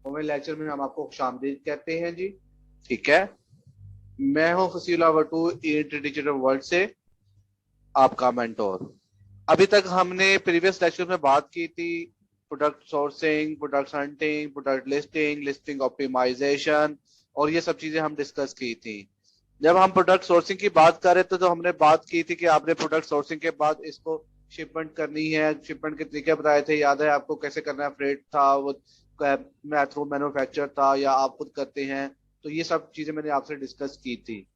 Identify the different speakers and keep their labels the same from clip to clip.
Speaker 1: Mobile lecture में हम आपको खुशामदीद कहते हैं जी। ठीक है, मैं हूं फसीला वटू डिजिटल वर्ल्ड से, आपका मेंटोर। अभी तक हमने प्रीवियस लेक्चर में बात की थी product sourcing, product hunting, product listing, listing optimization, और ये सब चीजें हम डिस्कस की थी। जब हम प्रोडक्ट सोर्सिंग की बात कर रहे थे तो हमने बात की थी कि आपने प्रोडक्ट सोर्सिंग के बाद इसको शिपमेंट करनी है, शिपमेंट के तरीके बताए थे, याद है आपको कैसे करना है? फ्रेट था वो, थ्रू मैन्युफैक्चर था, या आप खुद करते हैं? तो ये सब चीजें मैंने आपसे डिस्कस की थी।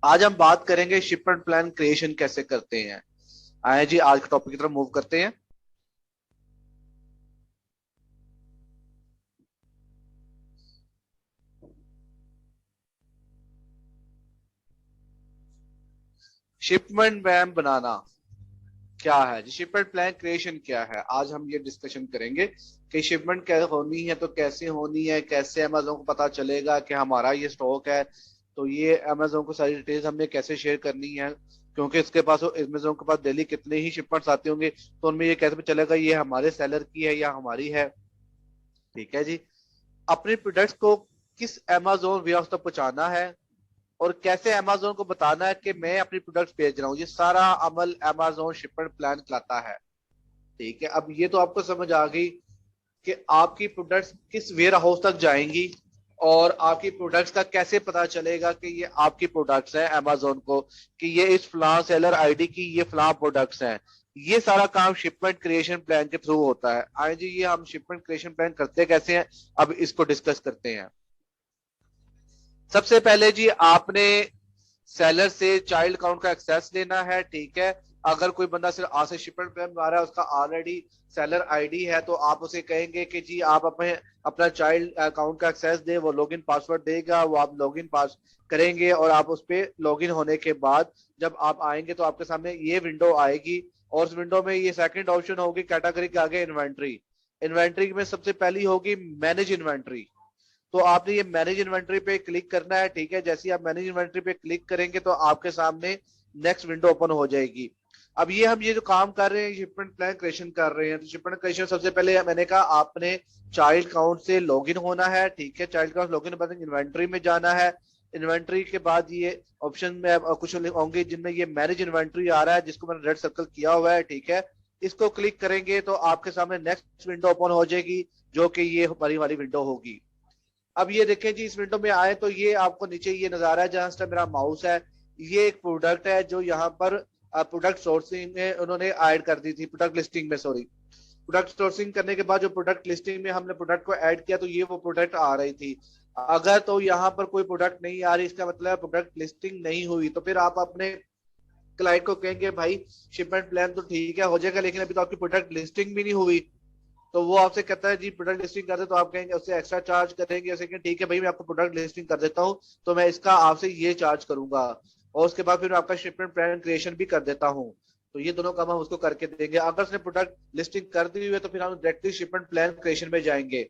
Speaker 1: आज हम बात करेंगे शिपमेंट प्लान क्रिएशन कैसे करते हैं। आए जी, आज के टॉपिक की तरफ मूव करते हैं। शिपमेंट प्लान बनाना क्या है जी? शिपमेंट प्लान क्रिएशन क्या है? आज हम ये डिस्कशन करेंगे कि शिपमेंट क्या होनी है, तो कैसे होनी है, कैसे अमेजोन को पता चलेगा कि हमारा ये स्टॉक है, तो ये अमेजोन को सारी डिटेल्स हमने कैसे शेयर करनी है, क्योंकि इसके पास, अमेजोन के पास डेली कितने ही शिपमेंट्स आते होंगे, तो उनमें ये कैसे पता चलेगा ये हमारे सेलर की है या हमारी है। ठीक है जी। अपने प्रोडक्ट्स को किस अमेजोन वेयरहाउस तक पहुंचाना है, और कैसे अमेजोन को बताना है कि मैं अपनी प्रोडक्ट्स भेज रहा हूँ, ये सारा अमल अमेजोन शिपमेंट प्लान चलाता है। ठीक है, अब ये तो आपको समझ आ गई कि आपकी प्रोडक्ट्स किस वेयर हाउस तक जाएंगी, और आपकी प्रोडक्ट्स का कैसे पता चलेगा कि ये आपकी प्रोडक्ट्स हैं अमेजोन को, कि ये इस फलां सेलर आईडी की ये फलां प्रोडक्ट्स हैं। ये सारा काम शिपमेंट क्रिएशन प्लान के थ्रू होता है। आए जी, ये हम शिपमेंट क्रिएशन प्लान करते कैसे हैं, अब इसको डिस्कस करते हैं। सबसे पहले जी, आपने सेलर से चाइल्ड काउंट का एक्सेस लेना है। ठीक है, अगर कोई बंदा सिर्फ आज से शिपमेंट प्लान बना रहा है, उसका ऑलरेडी सेलर आईडी है, तो आप उसे कहेंगे कि जी आप अपने अपना चाइल्ड अकाउंट का एक्सेस दे, वो लॉगिन पासवर्ड देगा, वो आप लॉगिन पास करेंगे, और आप उस पर लॉगिन होने के बाद जब आप आएंगे तो आपके सामने ये विंडो आएगी, और उस विंडो में ये सेकंड ऑप्शन होगी कैटेगरी के आगे इन्वेंट्री। इन्वेंट्री में सबसे पहली होगी मैनेज इन्वेंट्री, तो आपने ये मैनेज इन्वेंट्री पे क्लिक करना है। ठीक है, जैसे ही आप मैनेज इन्वेंट्री पे क्लिक करेंगे तो आपके सामने नेक्स्ट विंडो ओपन हो जाएगी। अब ये हम ये जो काम कर रहे हैं, शिपमेंट प्लान क्रिएशन कर रहे हैं, तो शिपमेंट क्रिएशन सबसे पहले मैंने कहा आपने चाइल्ड काउंट से लॉगिन होना है। ठीक है, चाइल्ड काउंट लॉगिन के बाद इन्वेंट्री में जाना है। इन्वेंट्री के बाद ये ऑप्शन में कुछ होंगे जिनमें ये मैनेज इन्वेंट्री आ रहा है, जिसको मैंने रेड सर्कल किया हुआ है। ठीक है, इसको क्लिक करेंगे तो आपके सामने नेक्स्ट विंडो ओपन हो जाएगी, जो कि ये हमारी वाली विंडो होगी। अब ये देखें जी, इस विंडो में आए तो ये आपको नीचे ये नजारा है जहां से मेरा माउस है, ये एक प्रोडक्ट है जो यहाँ पर प्रोडक्ट सोर्सिंग में उन्होंने ऐड कर दी थी, प्रोडक्ट लिस्टिंग में, सॉरी, प्रोडक्ट सोर्सिंग करने के बाद जो प्रोडक्ट लिस्टिंग में हमने प्रोडक्ट को ऐड किया, तो ये वो प्रोडक्ट आ रही थी। अगर तो यहाँ पर कोई प्रोडक्ट नहीं आ रही, इसका मतलब प्रोडक्ट लिस्टिंग नहीं हुई, तो फिर आप अपने क्लाइंट को कहेंगे भाई शिपमेंट प्लान तो ठीक है हो जाएगा, लेकिन अभी तो आपकी प्रोडक्ट लिस्टिंग भी नहीं हुई। तो वो आपसे कहता है जी प्रोडक्ट लिस्टिंग कर दे, तो आप कहेंगे उससे एक्स्ट्रा चार्ज करेंगे, जैसे कि ठीक है भाई मैं आपको प्रोडक्ट लिस्टिंग कर देता हूँ, तो मैं इसका आपसे ये चार्ज करूंगा, और उसके बाद फिर आपका शिपमेंट प्लान क्रिएशन भी कर देता हूँ। तो ये दोनों काम हम उसको करके देंगे। अगर उसने प्रोडक्ट लिस्टिंग कर दी हुई है तो फिर हम डायरेक्टली शिपमेंट प्लान क्रिएशन में जाएंगे।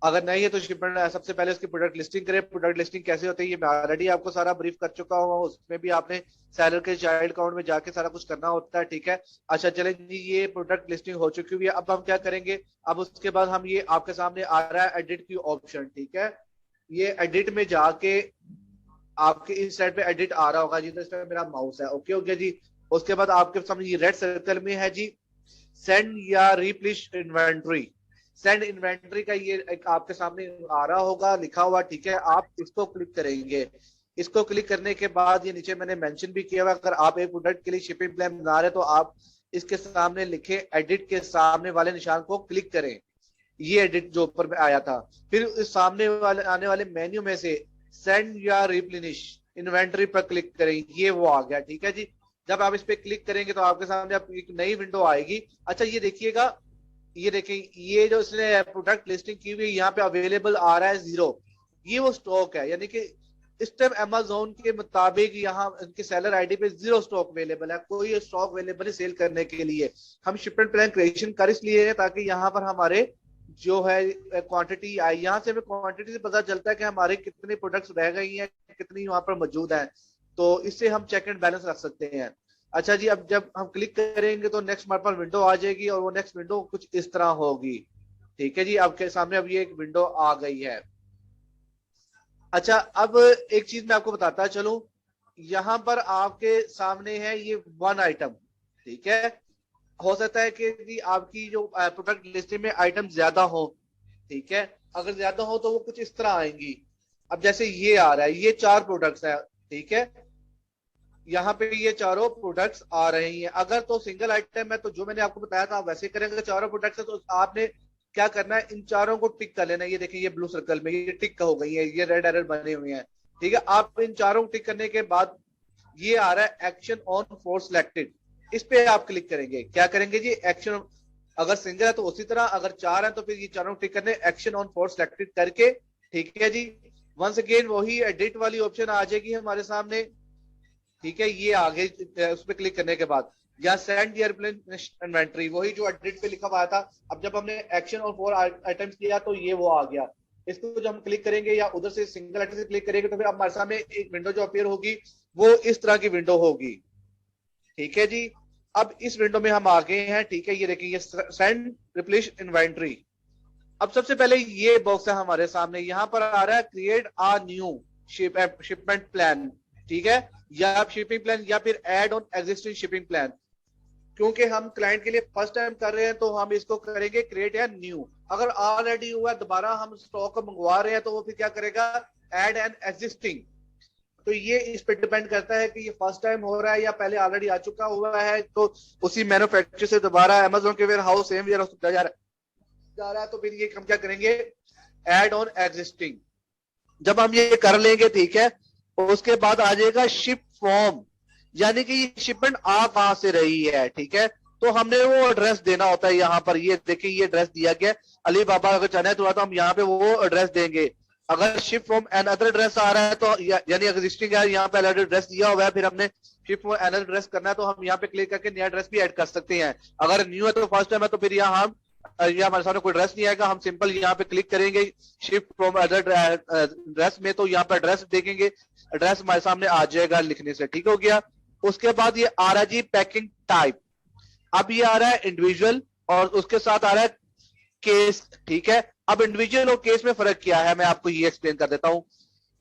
Speaker 1: अगर नहीं है तो शिपमेंट सबसे पहले उसकी प्रोडक्ट लिस्टिंग करें। प्रोडक्ट लिस्टिंग कैसे होती है ये मैं ऑलरेडी आपको सारा ब्रीफ कर चुका हूँ, उसमें भी आपने सेलर के चाइल्ड अकाउंट में जाके सारा कुछ करना होता है। ठीक है, अच्छा चले जी, ये प्रोडक्ट लिस्टिंग हो चुकी हुई है, अब हम क्या करेंगे? अब उसके बाद हम ये आपके सामने आ रहा है एडिट की ऑप्शन। ठीक है, ये एडिट में जाके आपके इस साइड पे एडिट आ रहा होगा जी, तो इस पे मेरा माउस है। ओके हो गया जी। उसके बाद आपके सामने ये रेड सर्कल में है जी सेंड या रिप्लिश इन्वेंट्री। सेंड इन्वेंट्री का ये एक आपके सामने आ रहा होगा लिखा हुआ। ठीक है, आप इसको क्लिक करेंगे। इसको क्लिक करने के बाद ये नीचे मैंने मेंशन भी किया हुआ, अगर आप एक प्रोडक्ट के लिए शिपिंग प्लान बना रहे हैं तो आप इसके सामने लिखे एडिट के सामने वाले निशान को क्लिक करें। ये एडिट जो ऊपर में आया था, फिर इस सामने वाले आने वाले मेन्यू में से सेंड या रिप्लेनिश इन्वेंटरी पर क्लिक करें, ये वो आ गया। ठीक है जी, जब आप इस पे क्लिक करेंगे तो आपके सामने आप एक नई विंडो आएगी। अच्छा ये देखिएगा, ये देखें, ये जो इसने प्रोडक्ट लिस्टिंग की हुई यहाँ पे अवेलेबल आ रहा है 0, ये वो स्टॉक है, यानी कि इस टाइम अमेजोन के मुताबिक यहाँ इनके सेलर आईडी पे 0 स्टॉक अवेलेबल है, कोई स्टॉक अवेलेबल है सेल करने के लिए। हम शिपमेंट प्लान क्रिएशन कर इसलिए है ताकि यहाँ पर हमारे जो है क्वांटिटी आई, यहाँ से हमें क्वांटिटी से पता चलता है कि हमारे कितने प्रोडक्ट्स रह गई हैं, कितनी वहां पर मौजूद है, तो इससे हम चेक एंड बैलेंस रख सकते हैं। अच्छा जी, अब जब हम क्लिक करेंगे तो नेक्स्ट हमारे पास विंडो आ जाएगी, और वो नेक्स्ट विंडो कुछ इस तरह होगी। ठीक है जी, आपके सामने अब ये एक विंडो आ गई है। अच्छा, अब एक चीज मैं आपको बताता चलूं, यहां पर आपके सामने है ये वन आइटम। ठीक है, हो सकता है कि आपकी जो प्रोडक्ट लिस्ट में आइटम ज्यादा हो। ठीक है, अगर ज्यादा हो तो वो कुछ इस तरह आएंगी। अब जैसे ये आ रहा है, ये चार प्रोडक्ट्स है। ठीक है, यहाँ पे ये चारों प्रोडक्ट्स आ रही हैं। अगर तो सिंगल आइटम है तो जो मैंने आपको बताया था आप वैसे करेंगे। चारों प्रोडक्ट्स है तो आपने क्या करना है, इन चारों को टिक कर लेना है। ये देखिए, ये ब्लू सर्कल में ये टिक हो गई है, ये रेड एरर बने हुए हैं। ठीक है, आप इन चारों को टिक करने के बाद ये आ रहा है एक्शन ऑन फॉर सिलेक्टेड। इस पे आप क्लिक करेंगे। क्या करेंगे जी, एक्शन। अगर सिंगल है तो उसी तरह, अगर चार है तो फिर ये चारों टिक करने, एक्शन ऑन फॉर सिलेक्टेड करके। ठीक है जी, वंस अगेन वही एडिट वाली ऑप्शन आ जाएगी हमारे सामने। ठीक है, ये आगे उस पर क्लिक करने के बाद या सेंड एयरप्लेन इन्वेंट्री, वही जो एडिट पे लिखा हुआ था। अब जब हमने एक्शन और फोर आइटम्स किया तो ये वो आ गया। इसको जब हम क्लिक करेंगे या उधर से सिंगल आइटम से क्लिक करेंगे तो फिर हमारे सामने एक विंडो जो अपीयर होगी वो इस तरह की विंडो होगी। ठीक है जी, अब इस विंडो में हम आ गए हैं। ठीक है, ये देखिए, ये सेंड रिप्लेस इन्वेंट्री। अब सबसे पहले ये बॉक्स है हमारे सामने, यहां पर आ रहा है create a new shipment plan. ठीक है, या आप शिपिंग प्लान या फिर add on existing shipping plan. क्योंकि हम क्लाइंट के लिए फर्स्ट टाइम कर रहे हैं तो हम इसको करेंगे क्रिएट या न्यू। अगर ऑलरेडी हुआ है, दोबारा हम स्टॉक मंगवा रहे हैं तो वो फिर क्या करेगा, ऐड एन एग्जिस्टिंग। तो ये इस पे डिपेंड करता है कि ये फर्स्ट टाइम हो रहा है या पहले ऑलरेडी आ चुका हुआ है। तो उसी मैन्युफैक्चर से दोबारा अमेजोन के warehouse same warehouse जा रहा है तो फिर ये हम क्या करेंगे, एड ऑन एग्जिस्टिंग। जब हम ये कर लेंगे, ठीक है, उसके बाद आ जाएगा शिप फ्रॉम, यानी कि ये शिपमेंट आ कहां से रही है। ठीक है, तो हमने वो एड्रेस देना होता है। यहाँ पर ये देखिए, ये एड्रेस दिया गया अली बाबा अगर चैनल तो हम यहाँ पे वो एड्रेस देंगे। अगर ship from another address आ रहा है तो यानी एग्जिस्टिंग है, यहाँ पे अलग एड्रेस दिया हुआ है, फिर हमने शिप फ्रॉम एन एड्रेस करना है तो हम यहाँ पे क्लिक करके नया एड्रेस भी ऐड कर सकते हैं। अगर न्यू है तो फर्स्ट टाइम है तो फिर यहाँ हम यहाँ हमारे सामने कोई एड्रेस नहीं आएगा, हम सिंपल यहाँ पे क्लिक करेंगे शिफ्ट फ्रॉम अदर एड्रेस में, तो यहाँ पे एड्रेस देखेंगे, एड्रेस हमारे सामने आ जाएगा लिखने से। ठीक हो गया। उसके बाद ये आ रहा है जी पैकिंग टाइप। अब ये आ रहा है इंडिविजुअल और उसके साथ आ रहा है केस। ठीक है, अब इंडिविजुअल और केस में फर्क क्या है मैं आपको ये एक्सप्लेन कर देता हूं।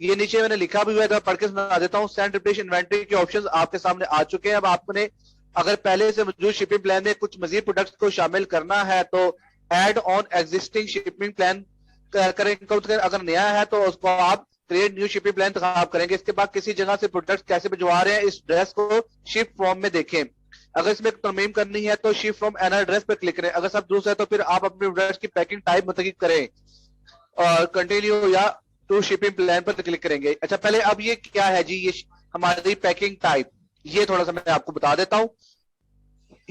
Speaker 1: ये नीचे मैंने लिखा भी हुआ है, पढ़ के सुना देता हूँ। सेंड रिप्लेस इन्वेंट्री के ऑप्शंस आपके सामने आ चुके हैं। अब आपने अगर पहले से मौजूद शिपिंग प्लान में कुछ मजीद प्रोडक्ट्स को शामिल करना है तो add on existing shipping plan करेंगे। अगर नया है तो उसको आप क्रिएट न्यू शिपिंग प्लान इंतखाब करेंगे। इसके बाद किसी जगह से प्रोडक्ट्स कैसे भिजवा रहे हैं इस ड्रेस को शिप फॉर्म में देखें। अगर इसमें तरमीम करनी है तो शिप फ्रॉम एनर ड्रेस पर क्लिक करें। अगर सब दूसरा है तो फिर आप अपने ड्रेस की पैकिंग टाइप मुतकिब करें और कंटिन्यू या टू शिपिंग प्लान पर क्लिक करेंगे। अच्छा, पहले अब ये क्या है जी, ये हमारी पैकिंग टाइप, ये थोड़ा सा मैं आपको बता देता हूँ।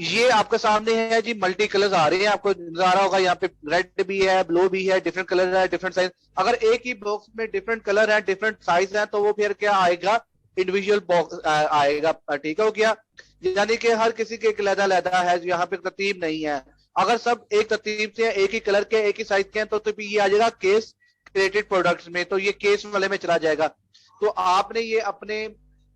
Speaker 1: ये आपके सामने है जी, मल्टी कलर्स आ रहे हैं, आपको नजर आ रहा होगा यहाँ पे रेड भी है, ब्लू भी है, डिफरेंट कलर है, डिफरेंट साइज। अगर एक ही बॉक्स में डिफरेंट कलर है, डिफरेंट साइज है तो वो फिर क्या आएगा, इंडिविजुअल बॉक्स आएगा। ठीक है, हो गया। यानी कि हर किसी के एक लहदा है, यहाँ पे तरतीब नहीं है। अगर सब एक तरतीब से एक ही कलर के एक ही साइज के हैं तो ये आ जाएगा केस क्रिएटेड प्रोडक्ट्स में, तो ये केस वाले में चला जाएगा। तो आपने ये अपने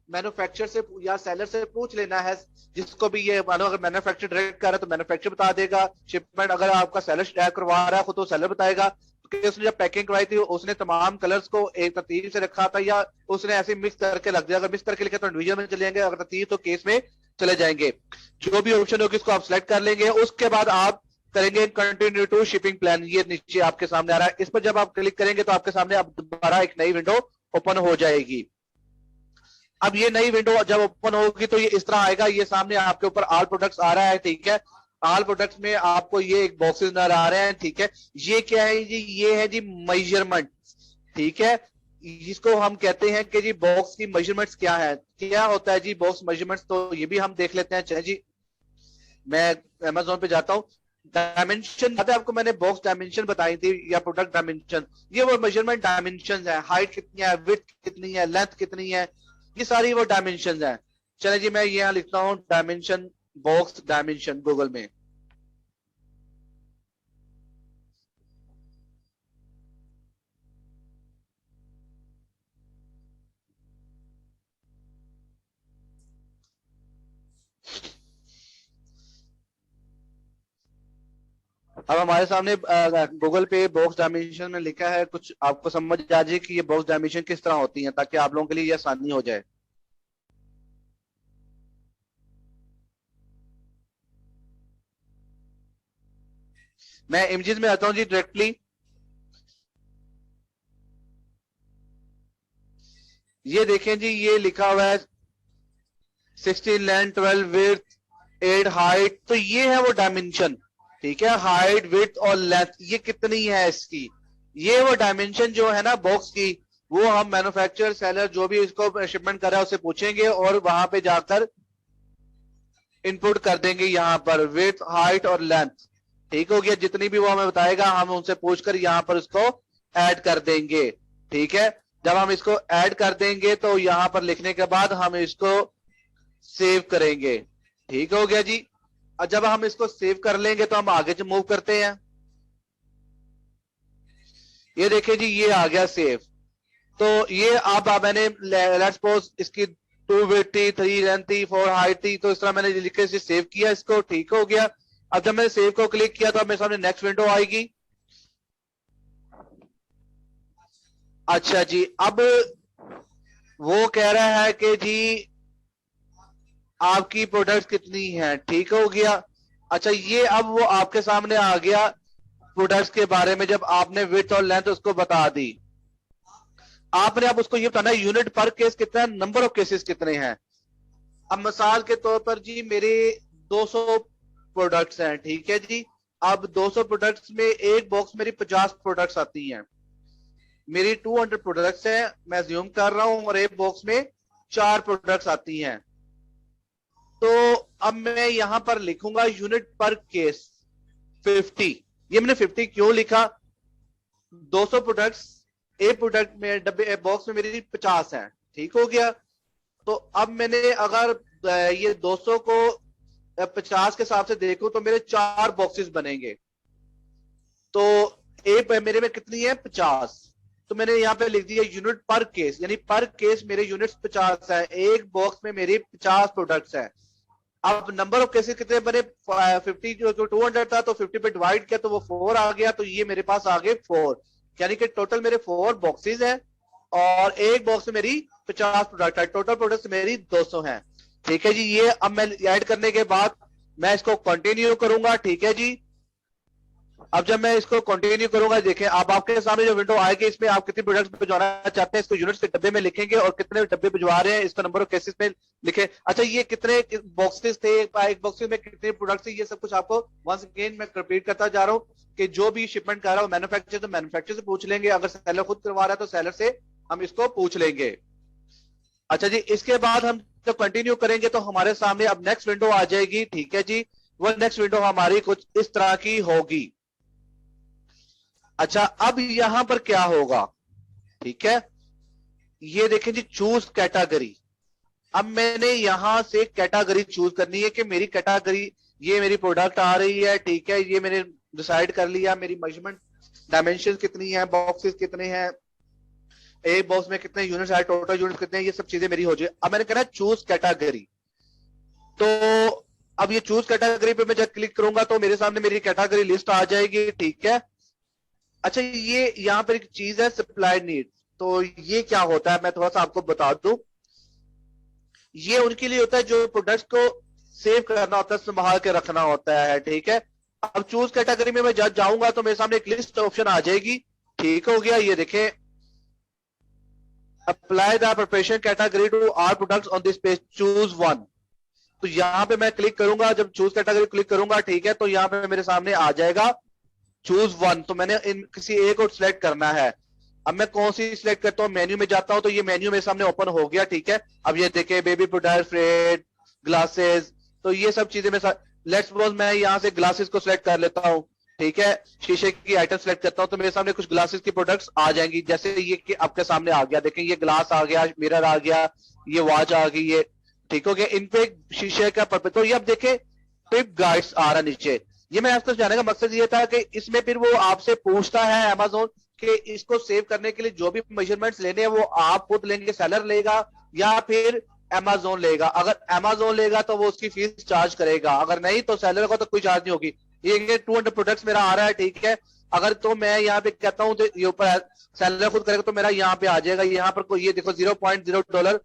Speaker 1: मैन्युफैक्चर से या सेलर से पूछ लेना है, जिसको भी ये मानो अगर मैन्युफैक्चर डायरेक्ट कर रहा है तो मैन्युफैक्चर बता देगा। शिपमेंट अगर आपका सेलर करवा रहा है खुद तो सेलर बताएगा। क्योंकि उसने जब पैकिंग करवाई थी उसने तमाम कलर्स को एक तरतीब से रखा था, या उसने ऐसे मिक्स करके लग दिया। अगर मिक्स करके लिखे तो इंडिविजुअल में चले जाएंगे, अगर तरतीब तो केस में चले जाएंगे। जो भी ऑप्शन होगी उसको आप सिलेक्ट कर लेंगे। उसके बाद आप करेंगे कंटिन्यू टू शिपिंग प्लान, ये नीचे आपके सामने आ रहा है। इस पर जब आप क्लिक करेंगे तो आपके सामने अब दोबारा एक नई विंडो ओपन हो जाएगी। अब ये नई विंडो जब ओपन होगी तो ये इस तरह आएगा, ये सामने आपके ऊपर ऑल प्रोडक्ट्स आ रहा है। ठीक है, ऑल प्रोडक्ट्स में आपको ये एक बॉक्सेस नजर आ रहे हैं। ठीक है, ये क्या है जी, ये है जी मेजरमेंट। ठीक है, जिसको हम कहते हैं कि जी बॉक्स की मेजरमेंट्स क्या है, क्या होता है जी बॉक्स मेजरमेंट्स, तो ये भी हम देख लेते हैं। चलिए जी, मैं अमेजोन पे जाता हूँ। डायमेंशन है आपको, मैंने बॉक्स डायमेंशन बताई थी या प्रोडक्ट डायमेंशन, ये वो मेजरमेंट डायमेंशन है। हाइट कितनी है, विड्थ कितनी है, लेंथ कितनी है, ये सारी वो डायमेंशन है। चले जी, मैं यहाँ लिखता हूँ डायमेंशन, बॉक्स डायमेंशन गूगल में। अब हमारे सामने गूगल पे बॉक्स डायमेंशन में लिखा है, कुछ आपको समझ आ जाए कि ये बॉक्स डायमेंशन किस तरह होती है, ताकि आप लोगों के लिए ये आसानी हो जाए। मैं इमेजेस में आता हूं जी डायरेक्टली। ये देखें जी, ये लिखा हुआ है 16 लेंथ, 12 विड्थ, 8 हाइट। तो ये है वो डायमेंशन, ठीक है। हाइट, विड्थ और लेंथ ये कितनी है इसकी, ये वो डायमेंशन जो है ना बॉक्स की, वो हम मैन्युफैक्चरर सेलर जो भी इसको शिपमेंट कर रहा है उससे पूछेंगे और वहां पे जाकर इनपुट कर देंगे यहाँ पर विड्थ, हाइट और लेंथ। ठीक हो गया। जितनी भी वो हमें बताएगा हम उनसे पूछकर यहाँ पर इसको ऐड कर देंगे। ठीक है। जब हम इसको ऐड कर देंगे तो यहाँ पर लिखने के बाद हम इसको सेव करेंगे। ठीक हो गया जी। और जब हम इसको सेव कर लेंगे तो हम आगे से मूव करते हैं। ये देखिए जी, ये आ गया सेव। तो ये अब मैंने लेट्स सपोज इसकी 2 विड्थ थी, 3 लेंथ थी, 4 हाइट थी, तो इस तरह मैंने लिख के सेव किया इसको। ठीक हो गया। अब जब मैंने सेव को क्लिक किया तो अब मेरे सामने नेक्स्ट विंडो आएगी। अच्छा जी, अब वो कह रहा है कि जी आपकी प्रोडक्ट कितनी है। ठीक हो गया। अच्छा, ये अब वो आपके सामने आ गया प्रोडक्ट्स के बारे में। जब आपने विड्थ और लेंथ उसको बता दी, आपने अब उसको ये बताना है यूनिट पर केस कितना है, नंबर ऑफ केसेस कितने हैं। अब मिसाल के तौर पर जी मेरे 200 प्रोडक्ट्स हैं। ठीक है जी। अब 200 प्रोडक्ट्स में एक बॉक्स मेरी 50 प्रोडक्ट्स आती हैं। मेरी 200 प्रोडक्ट्स हैं, मैं ज्यूम कर रहा हूं, और एक बॉक्स में 4 प्रोडक्ट्स आती हैं। तो अब मैं यहां पर लिखूंगा यूनिट पर केस 50। ये मैंने 50 क्यों लिखा, 200 प्रोडक्ट्स, एक प्रोडक्ट में डब्बे बॉक्स में मेरी 50 है। ठीक हो गया। तो अब मैंने अगर ये 200 को 50 के हिसाब से देखूं तो मेरे 4 बॉक्सेस बनेंगे। तो एक मेरे में कितनी है, 50। तो मैंने यहाँ पे लिख दिया यूनिट पर केस, यानी पर केस मेरे यूनिट्स 50 है। एक बॉक्स में मेरी 50 प्रोडक्ट्स है। अब नंबर ऑफ केसेस कितने बने, 50 जो 200 था तो 50 पे डिवाइड किया तो वो 4 आ गया। तो ये मेरे पास आ गए 4, यानी कि टोटल मेरे 4 बॉक्सेस हैं और एक बॉक्स में मेरी 50 प्रोडक्ट है। टोटल प्रोडक्ट्स मेरी 200 हैं। ठीक है जी। ये अब मैं ऐड करने के बाद मैं इसको कंटिन्यू करूंगा। ठीक है जी। अब जब मैं इसको कंटिन्यू करूंगा, देखें अब आपके सामने जो विंडो आएगी, इसमें आप कितने प्रोडक्ट्स भिजवाना चाहते हैं इसको यूनिट्स के डब्बे में लिखेंगे और कितने डब्बे भिजवा रहे हैं इसका नंबर ऑफ केसेस में लिखे। अच्छा, ये कितने बॉक्सेस थे, एक बॉक्स में कितने प्रोडक्ट्स थे, ये सब कुछ आपको वंस अगेन मैं रिपीट करता जा रहा हूँ कि जो भी शिपमेंट कर रहा हूँ मैन्युफैक्चरर, तो मैन्युफैक्चरर से पूछ लेंगे। अगर सेलर खुद करवा रहा है तो सेलर से हम इसको पूछ लेंगे। अच्छा जी, इसके बाद हम जब कंटिन्यू करेंगे तो हमारे सामने अब नेक्स्ट विंडो आ जाएगी। ठीक है जी। वो नेक्स्ट विंडो हमारी कुछ इस तरह की होगी। अच्छा, अब यहां पर क्या होगा, ठीक है, ये देखें जी, चूज कैटेगरी। अब मैंने यहां से कैटेगरी चूज करनी है कि मेरी कैटेगरी, ये मेरी प्रोडक्ट आ रही है। ठीक है, ये मैंने डिसाइड कर लिया। मेरी मेजरमेंट डायमेंशन कितनी है, बॉक्सेस कितने हैं, एक बॉक्स में कितने यूनिट्स है, टोटल यूनिट्स कितने हैं, ये सब चीजें मेरी हो जाए। अब मैंने कहना है चूज कैटेगरी। तो अब ये चूज कैटेगरी पे मैं जब क्लिक करूंगा तो मेरे सामने मेरी कैटेगरी लिस्ट आ जाएगी। ठीक है। अच्छा, ये यहाँ पर एक चीज है सप्लाई नीड। तो ये क्या होता है मैं थोड़ा सा आपको बता दूं। ये उनके लिए होता है जो प्रोडक्ट्स को सेव करना होता है, संभाल के रखना होता है। ठीक है। अब चूज कैटेगरी में मैं जब जाऊंगा तो मेरे सामने एक लिस्ट ऑप्शन आ जाएगी। ठीक हो गया। ये देखें, apply the preparation category to our products on this page, choose one. तो यहाँ पे मैं क्लिक करूंगा, जब चूज कैटेगरी क्लिक करूंगा, ठीक है, तो यहाँ पे मेरे सामने आ जाएगा चूज वन। तो मैंने इन किसी एक को सिलेक्ट करना है। अब मैं कौन सी सिलेक्ट करता हूँ, मेन्यू में जाता हूँ तो ये मेन्यू मेरे सामने ओपन हो गया। ठीक है। अब ये देखे बेबी प्रोडक्ट, फ्रेड, ग्लासेस, तो ये सब चीजें मैं लेट्स सपोज मैं यहाँ से ग्लासेस को सिलेक्ट कर लेता हूँ। ठीक है। शीशे की आइटम सेलेक्ट करता हूँ तो मेरे सामने कुछ ग्लासेस की प्रोडक्ट्स आ जाएंगी। जैसे ये कि आपके सामने आ गया, देखें ये ग्लास आ गया, मिरर आ गया, ये वॉच आ गई, ये ठीक हो गया। इन पे शीशे का पर्पज। तो ये अब देखें टिप गाइड्स आ रहा नीचे। ये मैं आपको जानने का मकसद ये था कि इसमें फिर वो आपसे पूछता है अमेज़न कि इसको सेव करने के लिए जो भी मेजरमेंट्स लेने हैं वो आप खुद लेंगे, सेलर लेगा, या फिर अमेज़न लेगा। अगर अमेज़न लेगा तो वो उसकी फीस चार्ज करेगा, अगर नहीं तो सेलर को तो कोई चार्ज नहीं होगी। ये 200 प्रोडक्ट्स मेरा आ रहा है, ठीक है। अगर तो मैं यहाँ पे कहता हूँ तो ये ऊपर सेलर खुद करेगा तो मेरा यहाँ पे आ जाएगा, यहाँ पर कोई ये देखो $0.0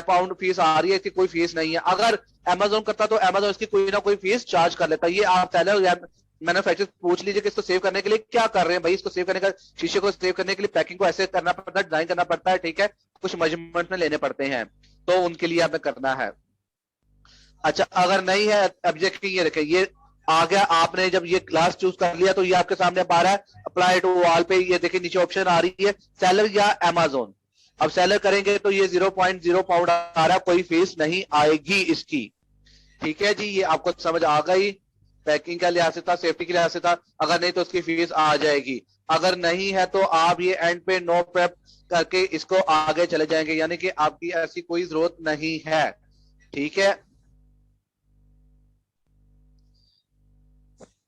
Speaker 1: पाउंड फीस आ रही है, इसकी कोई फीस नहीं है। अगर अमेजोन करता तो अमेजोन इसकी कोई ना कोई फीस चार्ज कर लेता। ये आप सेलर या मैन्युफैक्चरर पूछ लीजिए कि इसको सेव करने के लिए क्या कर रहे हैं भाई। इसको सेव करने का, शीशे को सेव करने के लिए पैकिंग को ऐसे करना पड़ता है, डिजाइन करना पड़ता है, ठीक है, कुछ मेजरमेंट में लेने पड़ते हैं, तो उनके लिए हमें करना है। अच्छा अगर नहीं है, ऑब्जेक्ट ये रखे, ये आ गया, आपने जब ये क्लास चूज कर लिया तो ये आपके सामने आ रहा है अप्लाई टू ऑल पे, ये देखिए नीचे ऑप्शन आ रही है सेलर या अमेजोन। अब सेलर करेंगे तो ये 0.0 पाउंड आ रहा है, कोई फीस नहीं आएगी इसकी, ठीक है जी। ये आपको समझ आ गई, पैकिंग का लिहाज से था, सेफ्टी के लिहाज से था। अगर नहीं तो उसकी फीस आ जाएगी। अगर नहीं है तो आप ये एंड पे नो प्रेप करके इसको आगे चले जाएंगे, यानी कि आपकी ऐसी कोई जरूरत नहीं है, ठीक है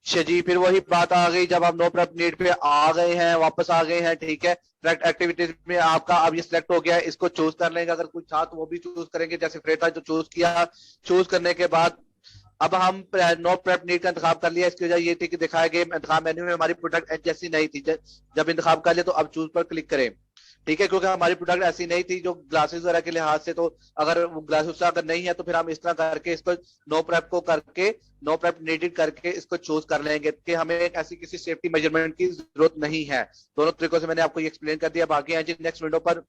Speaker 1: जी। फिर वही बात आ गई, जब आप नो प्रेप नीड पे आ गए हैं, वापस आ गए हैं, ठीक है, डायरेक्ट एक्टिविटीज में आपका अब ये सिलेक्ट हो गया है, इसको चूज कर लेंगे। अगर कुछ था तो वो भी चूज करेंगे, जैसे फ्रेट था जो चूज किया। चूज करने के बाद अब हम नो प्रेप नीड का इंतखाब कर लिया। इसकी वजह ये थी कि दिखाया गया इंतखाब मेन्यू में हमारी प्रोडक्ट जैसी नहीं थी। जब इंतखाब कर लिया तो अब चूज पर क्लिक करें, ठीक है, क्योंकि हमारी प्रोडक्ट ऐसी नहीं थी जो ग्लासेस वगैरह के लिहाज से। तो अगर वो ग्लासेस अगर नहीं है तो फिर हम इस तरह करके इसको नो प्रेप को करके, नो प्रेप नीडेड करके इसको चूज कर लेंगे कि हमें ऐसी किसी सेफ्टी मेजरमेंट की जरूरत नहीं है। दोनों तरीकों से मैंने आपको ये एक्सप्लेन कर दिया। बाकी है जी नेक्स्ट विंडो पर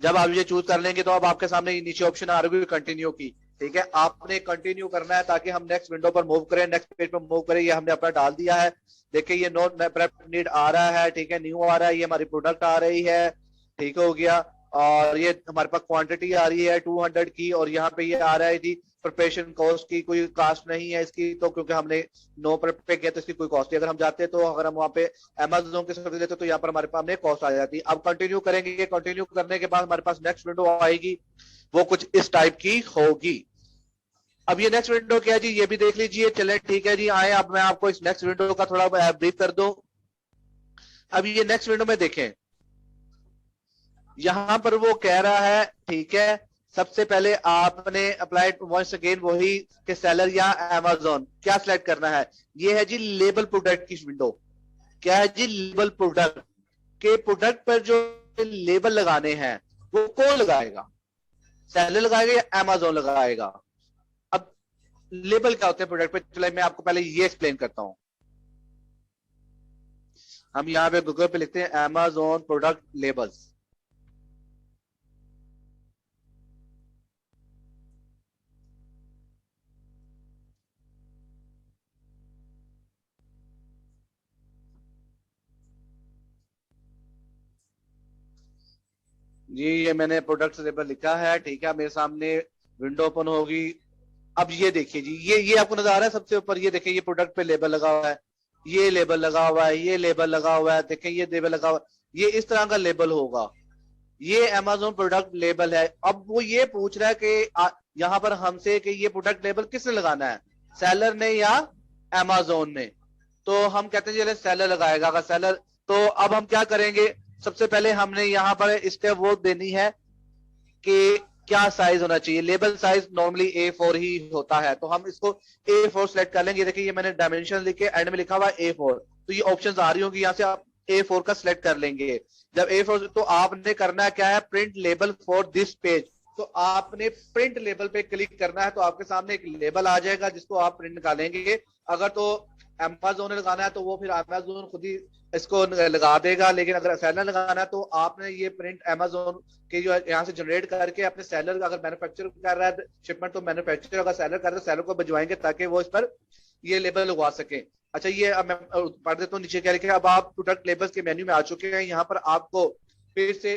Speaker 1: जब आप ये चूज कर लेंगे तो अब आपके सामने नीचे ऑप्शन आ रही है कंटिन्यू की, ठीक है। आपने कंटिन्यू करना है ताकि हम नेक्स्ट विंडो पर मूव करें, नेक्स्ट पेज पर मूव करें। ये हमने अपना डाल दिया है, देखिए ये नो प्रेप नीड आ रहा है, ठीक है, न्यू आ रहा है, ये हमारी प्रोडक्ट आ रही है, ठीक हो गया। और ये हमारे पास क्वांटिटी आ रही है 200 की, और यहाँ पे ये आ रहा है जी प्रिपरेशन कॉस्ट की कोई कास्ट नहीं है इसकी, तो क्योंकि हमने नो प्रेप पे किया तो इसकी कोई कॉस्ट नहीं। अगर हम जाते तो अगर हम वहाँ पे अमेजोन के सर्विस लेते तो यहाँ पर हमारे पास कॉस्ट आ जाती। अब कंटिन्यू करेंगे, कंटिन्यू करने के बाद हमारे पास नेक्स्ट विंडो आएगी, वो कुछ इस टाइप की होगी। अब ये नेक्स्ट विंडो क्या है जी, ये भी देख लीजिए। चले ठीक है जी, आए अब मैं आपको इस नेक्स्ट विंडो का थोड़ा ब्रीफ कर दूं। अब ये नेक्स्ट विंडो में देखें, यहां पर वो कह रहा है, ठीक है, सबसे पहले आपने अप्लाइड वंस अगेन वही कि सेलर या अमेजोन क्या सिलेक्ट करना है। ये है जी लेबल प्रोडक्ट की विंडो। क्या है जी, लेबल प्रोडक्ट के प्रोडक्ट पर जो लेबल लगाने हैं वो कौन लगाएगा, सेलर लगाएगा या अमेजोन लगाएगा। अब लेबल क्या होते हैं प्रोडक्ट पे, चलो मैं आपको पहले ये एक्सप्लेन करता हूं। हम यहाँ पे गूगल पे लिखते हैं अमेजोन प्रोडक्ट लेबल्स। जी ये मैंने प्रोडक्ट लेबल लिखा है, ठीक है, मेरे सामने विंडो ओपन होगी। अब ये देखिए जी, ये आपको नजर आ रहा है सबसे ऊपर, ये देखिए ये प्रोडक्ट पे लेबल लगा हुआ है, ये लेबल लगा हुआ है, ये लेबल लगा हुआ है, देखिए ये लेबल लगा हुआ है, ये इस तरह का लेबल होगा। ये अमेजोन प्रोडक्ट लेबल है। अब वो ये पूछ रहा है कि यहाँ पर हमसे कि ये प्रोडक्ट लेबल किसने लगाना है, सेलर ने या अमेजोन ने। तो हम कहते हैं चले सेलर लगाएगा। अगर सेलर, तो अब हम क्या करेंगे, सबसे पहले हमने यहाँ पर स्टेप वो देनी है कि क्या साइज होना चाहिए। लेबल साइज नॉर्मली A4 ही होता है, तो हम इसको A4 सेलेक्ट कर लेंगे। देखिए ये मैंने डायमेंशन लिखे, एंड में लिखा हुआ A4, तो ये ऑप्शंस आ रही होंगी, यहाँ से आप A4 का सिलेक्ट कर लेंगे। जब A4, तो आपने करना क्या है, print label for this page. तो आपने प्रिंट लेबल पे क्लिक करना है, तो आपके सामने एक लेबल आ जाएगा जिसको आप प्रिंट निकालेंगे। अगर तो अमेजोन ने लगाना है तो वो फिर अमेजोन खुद ही इसको लगा देगा, लेकिन अगर सेलर लगाना है तो आपने ये प्रिंट अमेजोन के जो यहाँ से जनरेट करके अपने सेलर, अगर मैन्युफैक्चर कर रहा है शिपमेंट तो मैन्युफैक्चर, अगर सेलर कर रहा है सेलर को भिजवाएंगे ताकि वो इस पर ये लेबल लगवा सके। अच्छा ये अब मैं पढ़ देता हूँ नीचे क्या लिखा है। अब आप प्रोडक्ट लेबल्स के मेन्यू में आ चुके हैं। यहाँ पर आपको फिर से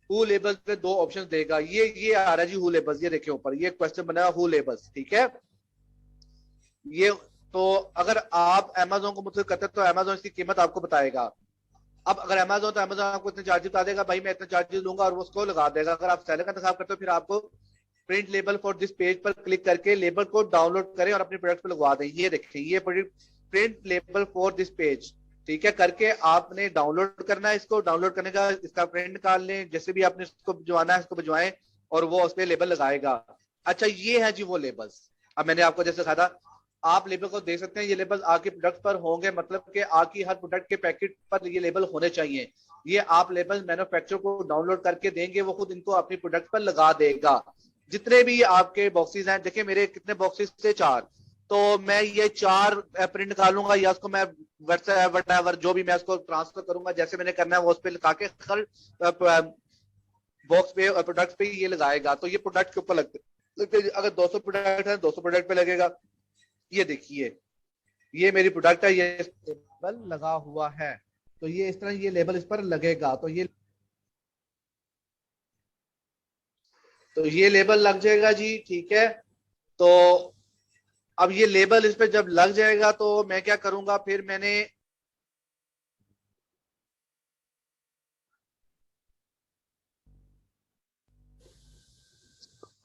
Speaker 1: हु लेबल्स पे दो ऑप्शन देगा। ये आ रहा है जी हु लेबल्स, ये देखिए ऊपर ये क्वेश्चन बना है हु लेबल्स, ठीक है। ये तो अगर आप अमेजोन को मुझसे करते तो अमेजोन इसकी कीमत आपको बताएगा। अब अगर अमेजोन, तो अमेजोन आपको इतने चार्जेस बता देगा, भाई मैं इतने चार्जेस लूंगा, और वो उसको लगा देगा। अगर आप सेलर का इंतखाब करते हो फिर आपको print label for this page पर क्लिक करके लेबल को डाउनलोड करें और अपने प्रोडक्ट पर लगवा दें। ये देखिए ये print label for this page, ठीक है, करके आपने डाउनलोड करना है। इसको डाउनलोड करने का इसका प्रिंट निकाल लें, जैसे भी आपने इसको भिजवाना है इसको भिजवाएं और वो उस पर लेबल लगाएगा। अच्छा ये है जी वो लेबल्स। अब मैंने आपको जैसे कहा था आप लेबल को देख सकते हैं, ये लेबल आपके प्रोडक्ट पर होंगे, मतलब कि आपकी हर प्रोडक्ट के पैकेट पर ये लेबल होने चाहिए। ये आप लेबल मैन्युफैक्चरर को डाउनलोड करके देंगे, वो खुद इनको अपनी प्रोडक्ट पर लगा देगा। जितने भी आपके बॉक्सेस हैं, देखिए मेरे कितने बॉक्सेस थे, 4, तो मैं ये 4 प्रिंट निकालूंगा या उसको मैं व्हाट्सएप वटेवर जो भी मैं उसको ट्रांसफर करूंगा, जैसे मैंने करना है वो उस पर लगा के हर बॉक्स पे और प्रोडक्ट पे ये लगाएगा। तो ये प्रोडक्ट के ऊपर लगते अगर 200 प्रोडक्ट है 200 प्रोडक्ट पे लगेगा। ये देखिए ये मेरी प्रोडक्ट है, ये लेबल लगा हुआ है, तो ये इस तरह ये लेबल इस पर लगेगा। तो ये लेबल लग जाएगा जी, ठीक है। तो अब ये लेबल इस पे जब लग जाएगा तो मैं क्या करूंगा, फिर मैंने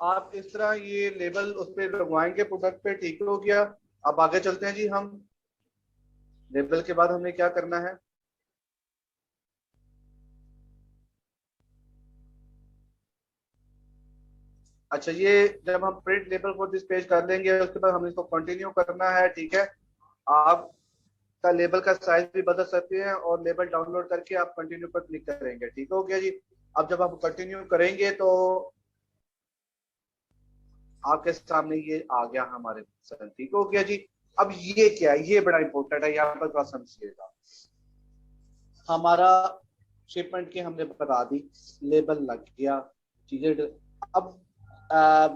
Speaker 1: आप इस तरह ये लेबल उस पे लगवाएंगे प्रोडक्ट पे, ठीक हो गया। अब आगे चलते हैं जी हम। लेबल के बाद हमें क्या करना है। अच्छा, ये जब हम print label for this page कर देंगे उसके बाद हमें इसको कंटिन्यू करना है, ठीक है। आप का लेबल का साइज भी बदल सकते हैं और लेबल डाउनलोड करके आप कंटिन्यू पर क्लिक करेंगे, ठीक हो गया जी। अब जब आप कंटिन्यू करेंगे तो आपके सामने ये आ गया हमारे साथ, ठीक हो गया जी। अब ये क्या है, ये बड़ा इंपॉर्टेंट है, यहाँ पर थोड़ा समझिएगा। हमारा शिपमेंट की हमने बता दी, लेबल लग गया, चीजें। अब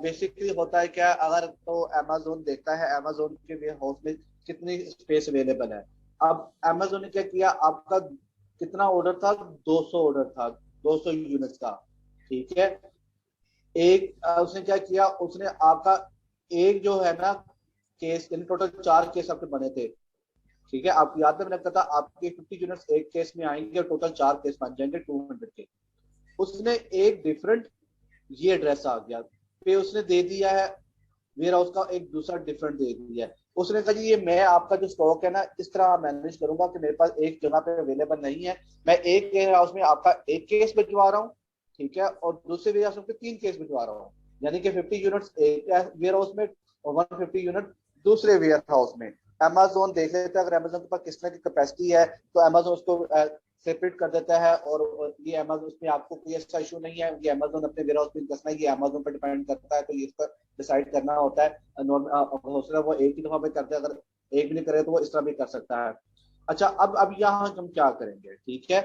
Speaker 1: बेसिकली होता है क्या, अगर तो अमेजोन देखता है अमेजोन के वेयर हाउस में कितनी स्पेस अवेलेबल है। अब अमेजोन ने क्या किया, आपका कितना ऑर्डर था, 200 ऑर्डर था, 200 यूनिट का, ठीक है। उसने क्या किया, उसने आपका एक जो है ना केस, इन टोटल 4 केस आपके बने थे, ठीक है। आप याद है मैंने कहा था आपके 50 यूनिट्स एक केस में आएंगे और टोटल 4 केस बन जाएंगे 200 के। उसने एक डिफरेंट ये एड्रेस आ गया, पे उसने दे दिया है वेयर हाउस का एक दूसरा डिफरेंट दे दिया है। उसने कहा जी ये मैं आपका जो स्टॉक है ना इस तरह मैनेज करूंगा कि मेरे पास एक जगह पे अवेलेबल नहीं है, मैं एक वेयर हाउस में आपका एक केस भिजवा रहा हूँ, ठीक है, और दूसरे वेयर हाउस में 3 केस भिजवा रहा हूँ। यानी कि 50 यूनिट्स एक वेयर हाउस में और 150 यूनिट दूसरे वेयर हाउस में। अमेजोन देख लेता है अगर अमेजोन के पास किस तरह की कैपेसिटी है, तो अमेजोन उसको सेपरेट कर देता है। और ये अमेजोन उसमें आपको कोई ऐसा इशू नहीं है, ये अमेजोन अपने वेयर हाउस में कसना है, ये अमेजोन पर डिपेंड करता है, तो ये इस पर डिसाइड करना होता है। हो सकता है वो एक ही दफा में करते हैं, अगर एक भी नहीं करे तो वो इस तरह भी कर सकता है। अच्छा, अब यहाँ हम क्या करेंगे, ठीक है।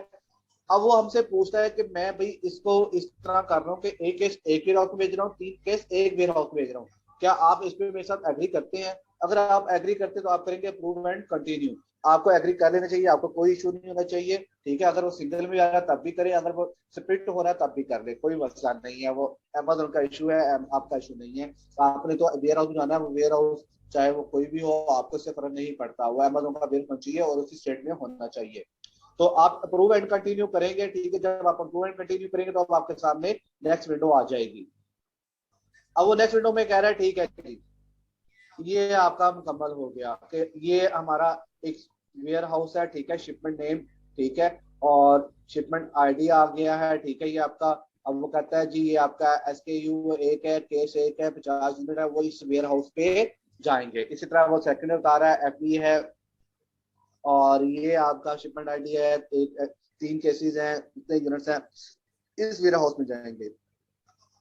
Speaker 1: अब वो हमसे पूछता है कि मैं भाई इसको इस तरह कर रहा हूँ कि एक केस एक वेयर हाउस में भेज रहा हूँ, 3 केस एक वेयर हाउस में भेज रहा हूँ, क्या आप इस पे मेरे साथ एग्री करते हैं। अगर आप एग्री करते हैं तो आप करेंगे अप्रूव एंड कंटिन्यू। आपको एग्री कर लेना चाहिए, आपको कोई इशू नहीं होना चाहिए, ठीक है। अगर वो सिंगल में आ रहा है तब भी करें, अगर वो स्प्लिट हो रहा है तब भी कर ले, कोई मसला नहीं है। वो अमेजोन का इशू है, आपका इशू नहीं है। आपने तो वेयर हाउस जाना है, वेयर हाउस चाहे वो कोई भी हो आपको इससे फर्क नहीं पड़ता, वो अमेजोन का वेयर होना चाहिए और उसी स्टेट में होना चाहिए। तो आप अप्रूव एंड कंटिन्यू करेंगे, ठीक है। जब आप अप्रूव एंड कंटिन्यू करेंगे तो अब आपके सामने नेक्स्ट विंडो आ जाएगी। अब वो नेक्स्ट विंडो में कह रहा है ठीक है जी, ये आपका मुकम्मल हो गया कि ये हमारा एक वेयर हाउस है, ठीक है, शिपमेंट नेम, ठीक है, और शिपमेंट आईडी आ गया है, ठीक है, ये आपका। अब वो कहता है जी ये आपका SKU एक है, केस एक है, 50 यूनिट है, वो इस वेयर हाउस पे जाएंगे। इसी तरह वो सेकंड बता रहा है FE है, और ये आपका शिपमेंट आईडी है, एक 3 केसेस हैं, इतने यूनिट्स हैं, इस वेयर हाउस में जाएंगे।